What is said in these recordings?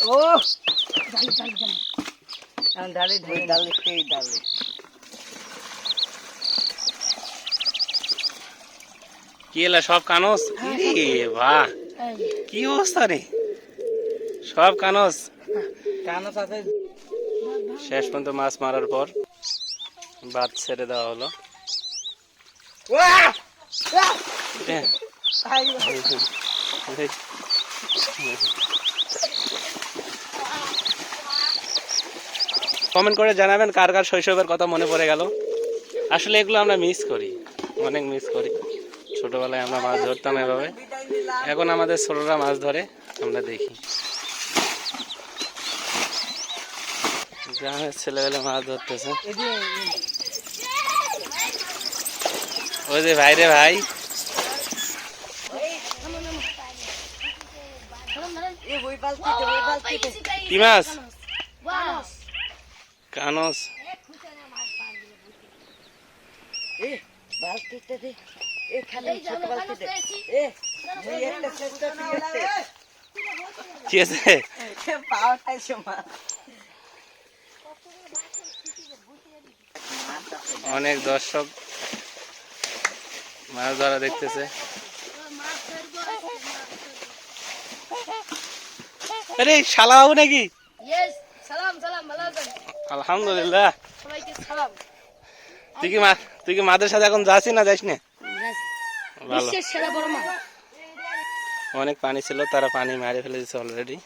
ও ডালি ডালি ডালি ডালি ডালি ডালি সেই ডালি কি এলা সব কানস ইরে বাহ কি অবস্থা রে সব কানস কানস আছে শেষ পর্যন্ত মাছ মারার পর বাদ ছেড়ে দেওয়া হলো কমেন্ট করে জানাবেন কার কার শৈশবের কথা মনে পড়ে গেল। আসলে এগুলো আমরা মিস করি, অনেক মিস করি। ছোটবেলায় আমরা মাছ ধরতাম এভাবে, এখন আমাদের ছোটরা মাছ ধরে আমরা দেখি। গ্রামের ছেলেবেলে মাছ ধরতেছে। ওই যে ভাই রে ভাই, কি মাছ? কানস। কি আছে? অনেক দর্শক মাছ ধরা দেখতেছে। আরে শালা বাবু নাকি? আলহামদুলিল্লাহ। তুই কি মাদের সাথে এখন যাচ্ছি না যাস না? অনেক পানি ছিল, তারা পানি মারে ফেলে দিচ্ছে অলরেডি।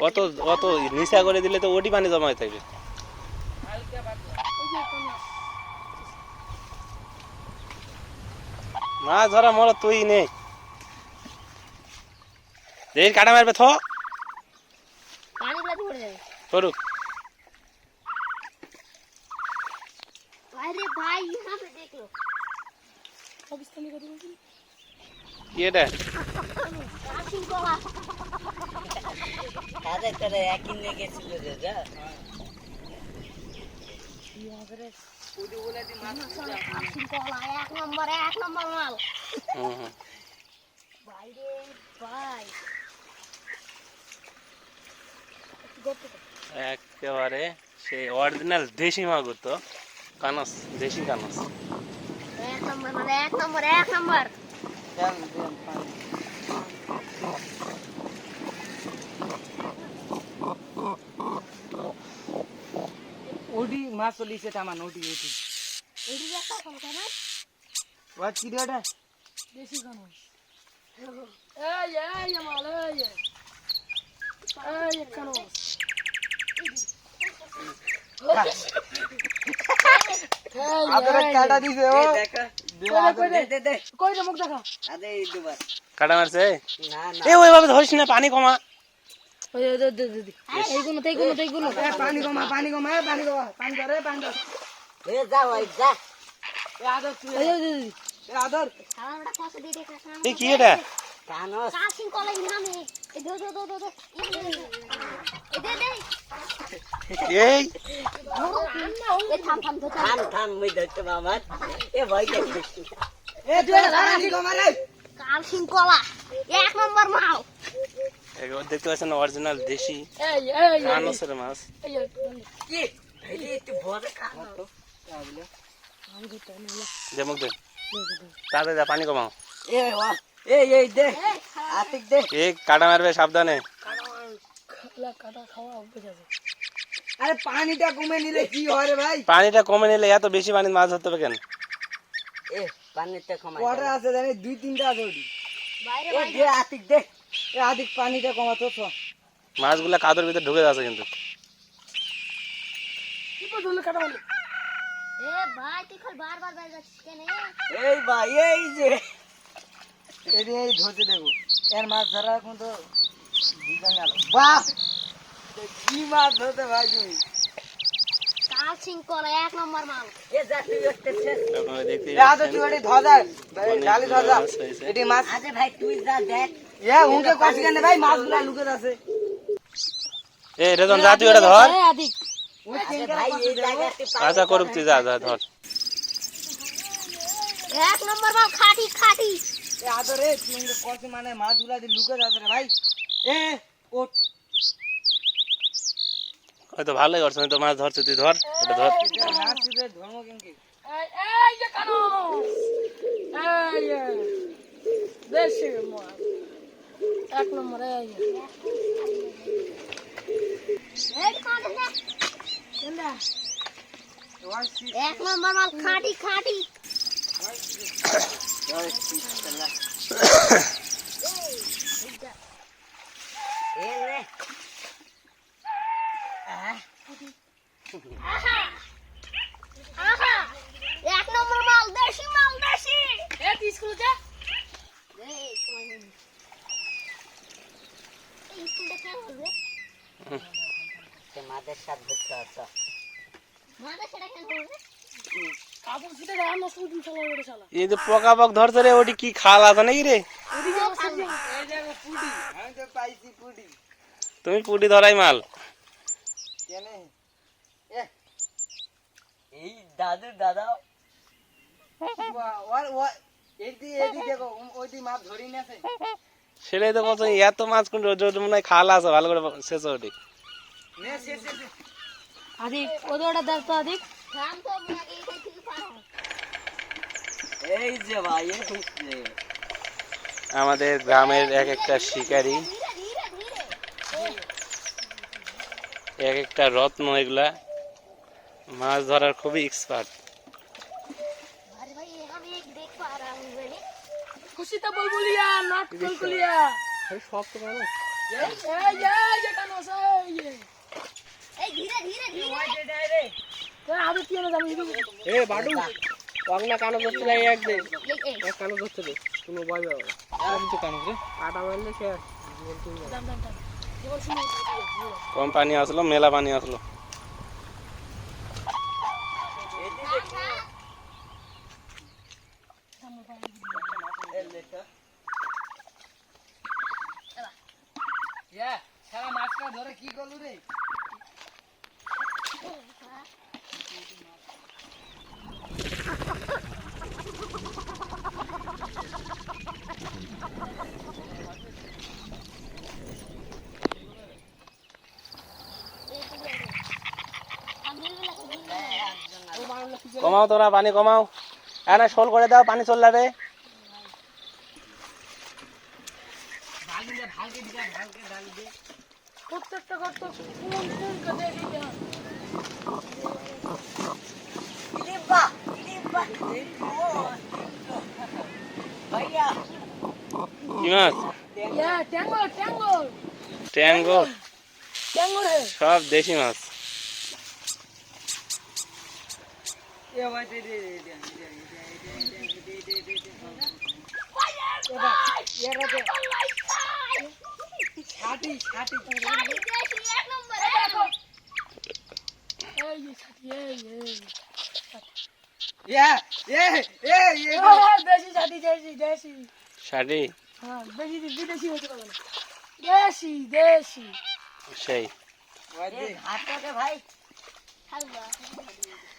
অত অত নিচা করে দিলে তো ওটি পানি জমা হয়ে থাকবে। মাছ ধরা মর তুই নে, কাটা মারবে থ করুক। কি এটা? একেবারে সেই অরিজিনাল দেশি মাগুর তো, কানস, দেশি কানস। এক নম্বর মানে এক নম্বর এক নম্বর। ওডি মাছ চলিছে টামান ওডি ওডি এডি একটা কল কেন? ওয়া কি রে ওটা? দেশি কানস। এই মাল এই কানস। আদরে কাটা দিছে ও দেখা দে দে কই রে মুখ দেখা। আদে এই দুবার কাটা মারছে না না এ ওইভাবে ধরিস না, পানি কমা। ওই দে দে দে এইগুলো পানি কমা পানি ধরে পানি ধর এ যা ভাই যা এ আদর তুই এ আদর আমরা কত দিয়ে দেখা এই কি এটা? কানস কাশিং কলাই নামে এই দে এই থাম মই ধরতে মামা এ ভয় করছিস এ তুই পানি কমা রে কাশিং কলা এক নম্বর মাল। এগুলো দেখতে পাচ্ছেন অরিজিনাল দেশি কানসের মাছ। কি এই একটু বড় কানস তো দে মুখ দে, তাতে যা পানি কমাও। এ ওয়া এই দে আতিক দে এ কাটা মারবে, সাবধানে। কাটা খাওয়া অভ্যাস আছে। আরে পানিটা কমে নিলে কি হয় রে ভাই? পানিটা কমে নিলে এত বেশি পানি মাছ ধরতে হবে কেন? এ পানিটা কমাই ওটা আছে জানি দুই তিনটা আছে ওটি বাইরে এ দে আতিক দে এ আতিক পানিটা কমাতো তো মাছগুলা কাদর ভিতরে ঢুকে যাচ্ছে কিন্তু। কি বললে কাটা বলে? এ ভাই তুই খালি বারবার বাইরে যাচ্ছিস কেন? এই ভাই এই যে এই ধরতে দেবো এর মাছ ধরা এখন তো বুঝা গেল। বাহ কি মাছ ধরতে ভাই তুমি? কাশিং কলা এক নম্বর মাল। এ জাতি হচ্ছে আপনারা দেখতে এ আদর তুই এটি ধর ডালি ধর এটি মাছ আরে ভাই তুই যা দেখ এ হুঁকে কাটি কেন ভাই মাছগুলা লুকে আছে। এ রেজন যা, তুই ওটা ধর। আদিক আরে ভাই এই জায়গাতে আচ্ছা করুক, তুই যা যা ধর। নম্বর মাল খাটি খাটি এ আদরে তুই কত মানে মাছগুলা দিয়ে লুকে যাচ্ছে রে ভাই এ ও হয়তো ভালোই করছো, আমি তো মাছ ধরছি, তুই ধর, ওটা ধর। না ছিবে ধর্ম কেনকে এই যে কানো এই যে দেশি মাছ এক নম্বর এই যে এই কানে না কেন্দা এক নম্বর মাল খাটি খাটি এ রে আহা আহা এক নম্বর মাল দেশি এ কি স্কুল যা এই সময় নেই। এই স্কুলটা কেমন হবে সে মাদের সাথে ধরতে আসা মাদা সেটা কেমন হবে কাপড় সিটে গায় নষ্ট দিন চালা ওরে শালা এই যে পোকা পক ধরছে রে, ওটি কি খাল আছে নাকি রে? ওদিকে আসছে এই দেখো পুডি আমি তো পাইছি পুডি তুমি পুটি ধরাই মাল। কেনে এ এই দাদু দাদা ওর ওর এদি দেখো ওইদি মাছ ধরি নেছে সেটাই তো বলছো, এত মাছ কোন মনে হয় খাল আছে, ভালো করে শেষ ওটি। নে সে আদিক ওদোটা দেখ তো আদিক থাম তো আপনাকে এই থেকে পারো এই যে ভাই এই যে আমাদের গ্রামের এক একটা শিকারী, ধীরে ধীরে ধীরে এক একটা রত্ন, এগুলা মাছ ধরার খুবই এক্সপার্ট। अरे भाई हम एक देख पा रहा हूँ मैंने খুশিতে বলবুলিয়া নাট কলকলিয়া সব তো কানো এই যে কানো এই যে ए धीरे धीरे धीरे তো আবে কি না জানি এ বাডু অগনা কানো ধরতে যাই এক দে, ए এক কানো ধরতে দে, কোনো ভয় পাবে না। আর তো কানো রে আটা মারলে শেষ। দাম দাম দাম এবার শুনে কম পানি আসলো, মেলা পানি আসলো। ইয়া সারা মাছটা ধরে কি করলু রে কমাও তোরা পানি কমাও, না শোল করে দাও, পানি চল যাবে। ভাগিলে ভালকে দিগা ভালকে ডালি দে প্রত্যেকটা করতে কোন কোন কাজে দিতে হয় ইলিবা ভাইয়া কি মাছ? ইয়া ট্যাঙ্গো ট্যাঙ্গো, ট্যাঙ্গো রে সব দেশি মাছ। এ ভাই দে দে দে ছাটি ছাটি एक नंबर এই যে ছাতি এই ইয়া এ এ এ দেশি ছাতি দেশি শাড়ি হ্যাঁ বেশি বিদেশি হতে পারে না দেশি সেই ভাই দে হাতটাকে ভাই हलवा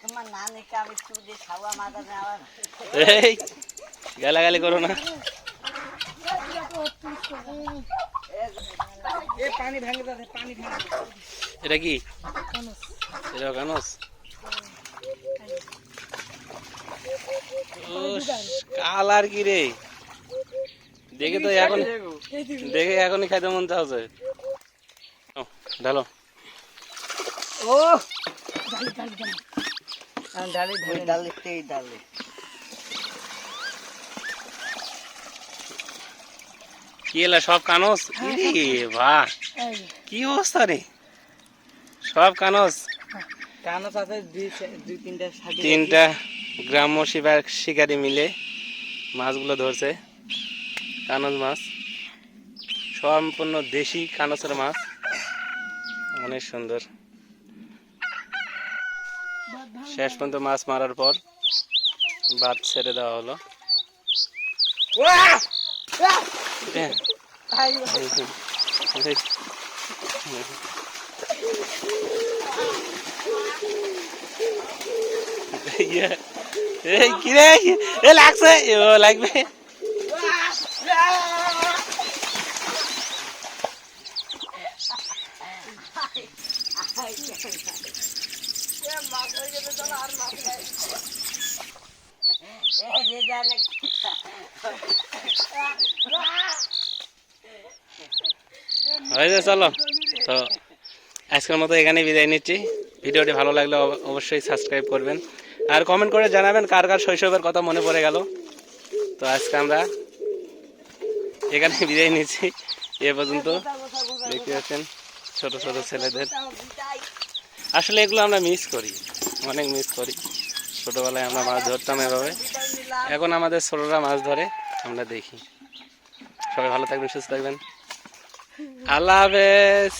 তোমার নানিকে আমি শুধু দিয়ে খাওয়া মাথা নেওয়া এই গালাগালি করো না। এ পানি ভাঙে যাচ্ছে পানি ভাঙে এটা কি? এটা কানস। ও কালার কি রে, দেখে তো এখন, দেখে এখনই খাইতে মন চাচ্ছে। ঢালো। ও ডালি ধরে ডালি তেই ডালি কি এলা সব কানস? ইরে বাহ, কি অবস্থা রে, সব কানস। কানো সাথে দুই তিনটা ছাটি তিনটা গ্রাম্য শিকারী মিলে মাছগুলো ধরছে, কানস মাছ, সম্পূর্ণ দেশি কানসের মাছ, অনেক সুন্দর। শেষ পর্যন্ত মাছ মারার পর বাদ ছেড়ে দেওয়া হলো। এই কি রে এ লাগছে ও লাগবে হয়েছে চলো তো আজকের মতো এখানে বিদায় নিচ্ছি। ভিডিওটি ভালো লাগলে অবশ্যই সাবস্ক্রাইব করবেন আর কমেন্ট করে জানাবেন কার কার শৈশবের কথা মনে পড়ে গেল। তো আজকে আমরা এখানে বিদায় নিচ্ছি। এ পর্যন্ত দেখতে পাচ্ছেন ছোট ছোট ছেলেদের, আসলে এগুলো আমরা মিস করি, অনেক মিস করি। ছোটবেলায় আমরা মাছ ধরতাম এভাবে, এখন আমাদের ছোটরা মাছ ধরে আমরা দেখি। সবাই ভালো থাকবেন, সুস্থ থাকবেন, আল্লাহ হাফেজ।